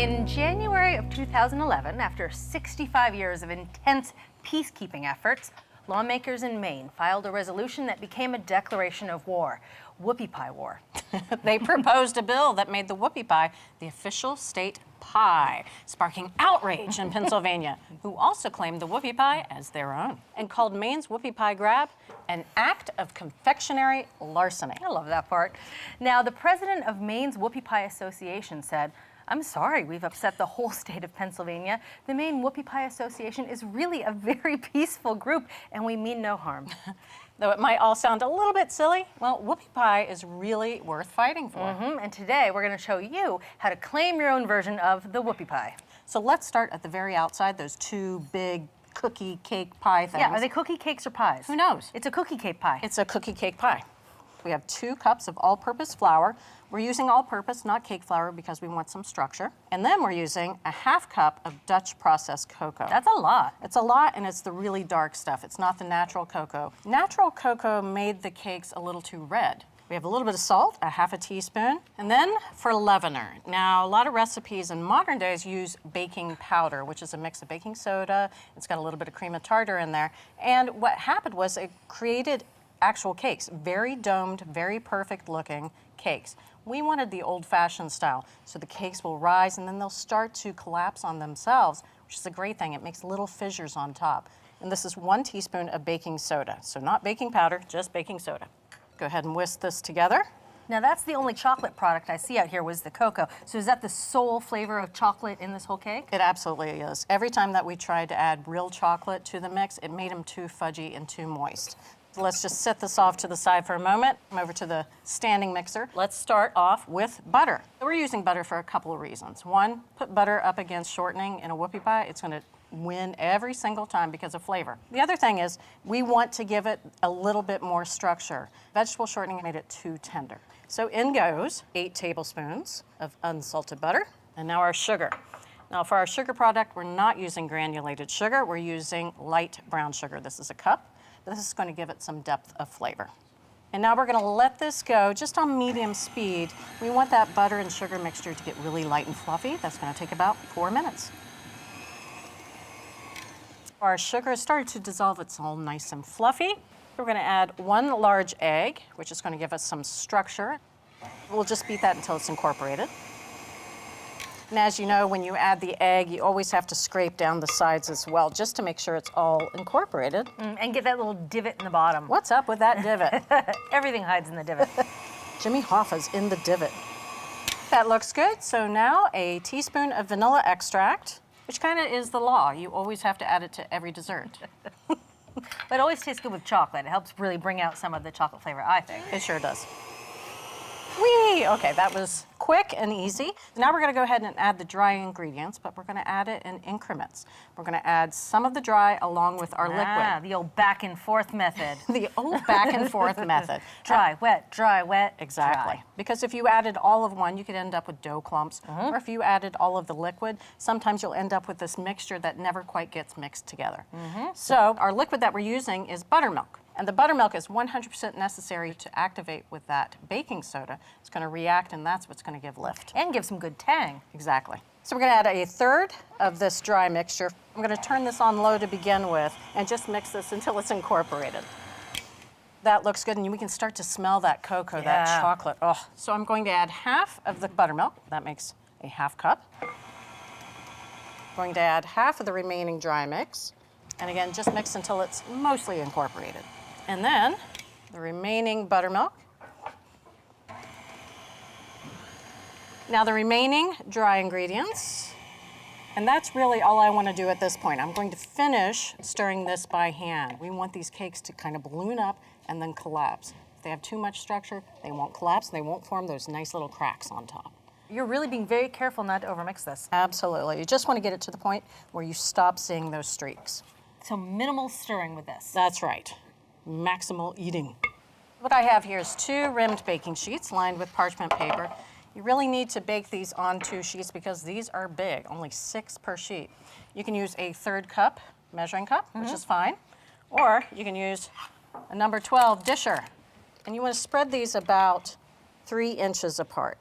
In January of 2011, after 65 years of intense peacekeeping efforts, lawmakers in Maine filed a resolution that became a declaration of war, Whoopie Pie War. They proposed a bill that made the whoopie pie the official state pie, sparking outrage in Pennsylvania, who also claimed the whoopie pie as their own, and called Maine's whoopie pie grab an act of confectionery larceny. I love that part. Now, the president of Maine's Whoopie Pie Association said, "I'm sorry we've upset the whole state of Pennsylvania. The Maine Whoopie Pie Association is really a very peaceful group, and we mean no harm." Though it might all sound a little bit silly, well, whoopie pie is really worth fighting for. And today we're going to show you how to claim your own version of the whoopie pie. So let's start at the very outside, those two big cookie cake pie things. Yeah, are they cookie cakes or pies? Who knows? It's a cookie cake pie. It's a cookie cake pie. We have 2 cups of all-purpose flour. We're using all-purpose, not cake flour, because we want some structure. And then we're using a 1/2 cup of Dutch processed cocoa. That's a lot. It's a lot, and it's the really dark stuff. It's not the natural cocoa. Natural cocoa made the cakes a little too red. We have a little bit of salt, a 1/2 teaspoon, and then for leavener. Now, a lot of recipes in modern days use baking powder, which is a mix of baking soda. It's got a little bit of cream of tartar in there. And what happened was it created actual cakes, very domed, very perfect looking cakes. We wanted the old-fashioned style, so the cakes will rise and then they'll start to collapse on themselves, which is a great thing. It makes little fissures on top. And this is 1 teaspoon of baking soda, so not baking powder, just baking soda. Go ahead and whisk this together. Now that's the only chocolate product I see out here was the cocoa. So is that the sole flavor of chocolate in this whole cake? It absolutely is. Every time that we tried to add real chocolate to the mix, it made them too fudgy and too moist. So let's just set this off to the side for a moment. Come over to the standing mixer. Let's start off with butter. We're using butter for a couple of reasons. One, put butter up against shortening in a whoopie pie. It's going to win every single time because of flavor. The other thing is we want to give it a little bit more structure. Vegetable shortening made it too tender. So in goes 8 tablespoons of unsalted butter, and now our sugar. Now for our sugar product, we're not using granulated sugar, we're using light brown sugar. This is a cup. This is going to give it some depth of flavor. And now we're going to let this go just on medium speed. We want that butter and sugar mixture to get really light and fluffy. That's going to take about 4 minutes. Our sugar has started to dissolve. It's all nice and fluffy. We're going to add 1 large egg, which is going to give us some structure. We'll just beat that until it's incorporated. And as you know, when you add the egg, you always have to scrape down the sides as well, just to make sure it's all incorporated. And get that little divot in the bottom. What's up with that divot? Everything hides in the divot. Jimmy Hoffa's in the divot. That looks good. So now a teaspoon of vanilla extract, which kind of is the law. You always have to add it to every dessert. But it always tastes good with chocolate. It helps really bring out some of the chocolate flavor, I think. It sure does. Whee! Okay, that was quick and easy. Now we're going to go ahead and add the dry ingredients, but we're going to add it in increments. We're going to add some of the dry along with our liquid. The old back and forth method. The old back and forth method. Dry, wet, Exactly. dry. Because if you added all of one, you could end up with dough clumps. Or if you added all of the liquid, sometimes you'll end up with this mixture that never quite gets mixed together. So our liquid that we're using is buttermilk. And the buttermilk is 100% necessary to activate with that baking soda. It's going to react, and that's what's going to give lift. And give some good tang. Exactly. So we're going to add 1/3 of this dry mixture. I'm going to turn this on low to begin with and just mix this until it's incorporated. That looks good, and we can start to smell that cocoa, that chocolate. Oh. So I'm going to add 1/2 of the buttermilk. That makes a 1/2 cup. I'm going to add 1/2 of the remaining dry mix. And again, just mix until it's mostly incorporated. And then the remaining buttermilk. Now the remaining dry ingredients. And that's really all I want to do at this point. I'm going to finish stirring this by hand. We want these cakes to kind of balloon up and then collapse. If they have too much structure, they won't collapse and they won't form those nice little cracks on top. You're really being very careful not to overmix this. Absolutely. You just want to get it to the point where you stop seeing those streaks. So minimal stirring with this. That's right. Maximal eating. What I have here is 2 rimmed baking sheets lined with parchment paper. You really need to bake these on 2 sheets because these are big, only 6 per sheet. You can use a 1/3 cup measuring cup, which is fine, or you can use a number 12 disher. And you want to spread these about 3 inches apart.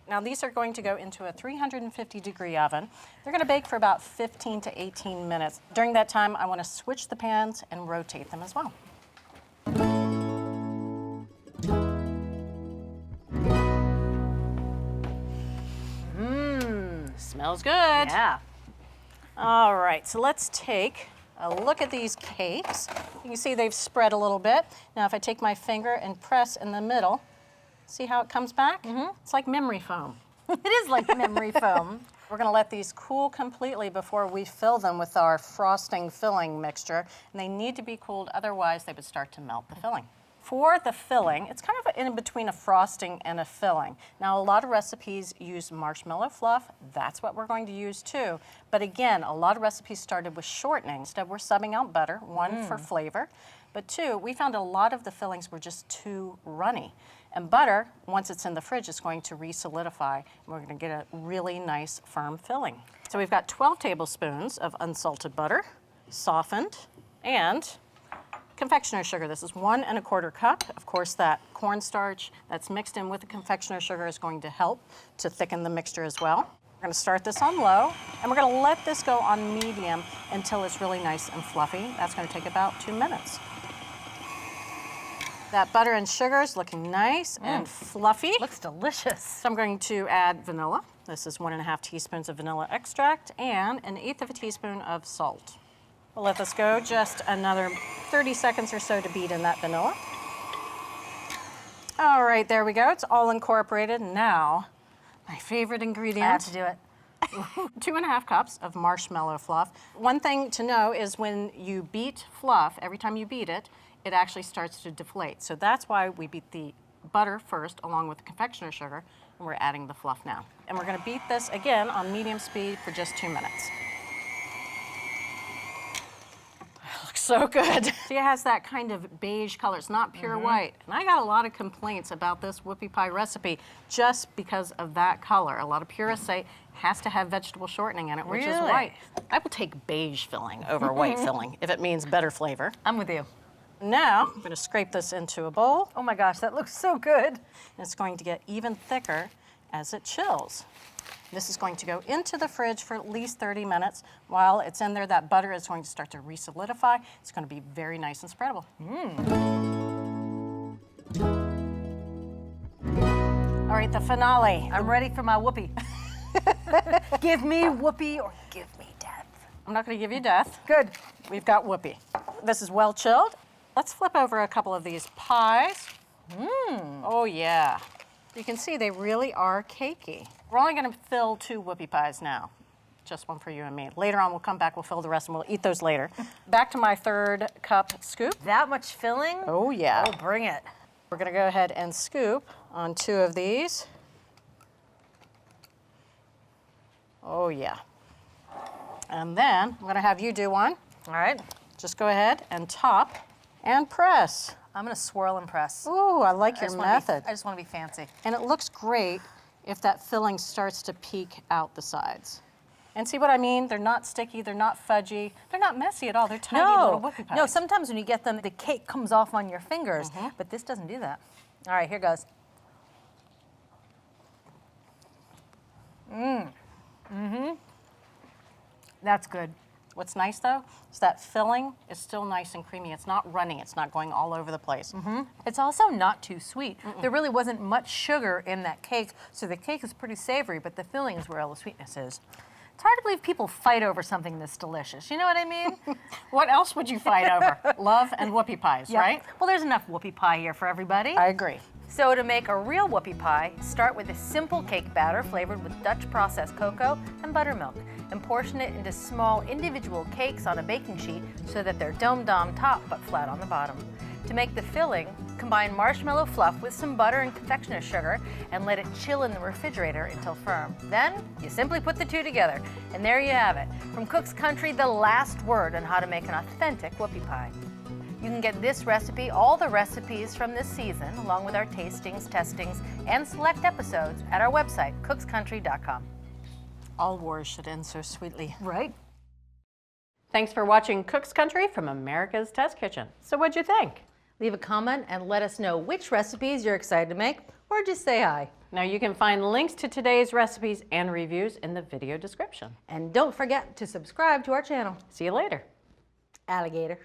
Now these are going to go into a 350-degree oven. They're going to bake for about 15 to 18 minutes. During that time, I want to switch the pans and rotate them as well. Smells good. Yeah. All right, so let's take a look at these cakes. You can see they've spread a little bit. Now if I take my finger and press in the middle, see how it comes back? It's like memory foam. It is like memory foam. We're gonna let these cool completely before we fill them with our frosting filling mixture. And they need to be cooled, otherwise they would start to melt the filling. For the filling, it's kind of in between a frosting and a filling. Now, a lot of recipes use marshmallow fluff. That's what we're going to use too. But again, a lot of recipes started with shortening. Instead, we're subbing out butter, one for flavor. But two, we found a lot of the fillings were just too runny. And butter, once it's in the fridge, is going to re-solidify. And we're going to get a really nice, firm filling. So we've got 12 tablespoons of unsalted butter, softened, and confectioner sugar. This is 1 1/4 cup. Of course, that cornstarch that's mixed in with the confectioner sugar is going to help to thicken the mixture as well. We're going to start this on low, and we're going to let this go on medium until it's really nice and fluffy. That's going to take about 2 minutes. That butter and sugar is looking nice and fluffy. Looks delicious. So I'm going to add vanilla. This is 1 1/2 teaspoons of vanilla extract and 1/8 of a teaspoon of salt. We'll let this go just another 30 seconds or so to beat in that vanilla. All right, there we go. It's all incorporated. Now, my favorite ingredient. I have to do it. 2 1/2 cups of marshmallow fluff. One thing to know is when you beat fluff, every time you beat it, it actually starts to deflate. So that's why we beat the butter first along with the confectioner sugar, and we're adding the fluff now. And we're gonna beat this again on medium speed for just 2 minutes. Looks so good. See, it has that kind of beige color. It's not pure white. And I got a lot of complaints about this whoopie pie recipe just because of that color. A lot of purists say it has to have vegetable shortening in it, which is Really? white. I will take beige filling over white filling if it means better flavor. I'm with you. Now, I'm going to scrape this into a bowl. Oh my gosh, that looks so good. And it's going to get even thicker as it chills. This is going to go into the fridge for at least 30 minutes. While it's in there, that butter is going to start to re-solidify. It's going to be very nice and spreadable. All right, the finale. I'm ready for my whoopie. Give me whoopie or give me death. I'm not going to give you death. Good. We've got whoopie. This is well chilled. Let's flip over a couple of these pies. Oh yeah. You can see they really are cakey. We're only going to fill 2 whoopie pies now. Just one for you and me. Later on, we'll come back, we'll fill the rest, and we'll eat those later. Back to my 3rd cup scoop. That much filling? Oh yeah. Oh, bring it. We're going to go ahead and scoop on 2 of these. Oh yeah. And then I'm going to have you do one. All right. Just go ahead and top and press. I'm gonna swirl and press. Ooh, I like your method. I just want to be fancy. And it looks great if that filling starts to peek out the sides. And see what I mean? They're not sticky, they're not fudgy, they're not messy at all. They're tiny little whoopie pies. No, sometimes when you get them, the cake comes off on your fingers, but this doesn't do that. All right, here goes. That's good. What's nice though is that filling is still nice and creamy. It's not runny, it's not going all over the place. It's also not too sweet. There really wasn't much sugar in that cake, so the cake is pretty savory, but the filling is where all the sweetness is. It's hard to believe people fight over something this delicious. You know what I mean? What else would you fight over? Love and whoopie pies, right? Well, there's enough whoopie pie here for everybody. I agree. So to make a real whoopie pie, start with a simple cake batter flavored with Dutch processed cocoa and buttermilk, and portion it into small individual cakes on a baking sheet so that they're domed on top but flat on the bottom. To make the filling, combine marshmallow fluff with some butter and confectioner sugar and let it chill in the refrigerator until firm. Then you simply put the 2 together, and there you have it. From Cook's Country, the last word on how to make an authentic whoopie pie. You can get this recipe, all the recipes from this season, along with our tastings, testings, and select episodes at our website, cookscountry.com. All wars should end so sweetly. Right? Thanks for watching Cook's Country from America's Test Kitchen. So what'd you think? Leave a comment and let us know which recipes you're excited to make, or just say hi. Now you can find links to today's recipes and reviews in the video description. And don't forget to subscribe to our channel. See you later. Alligator.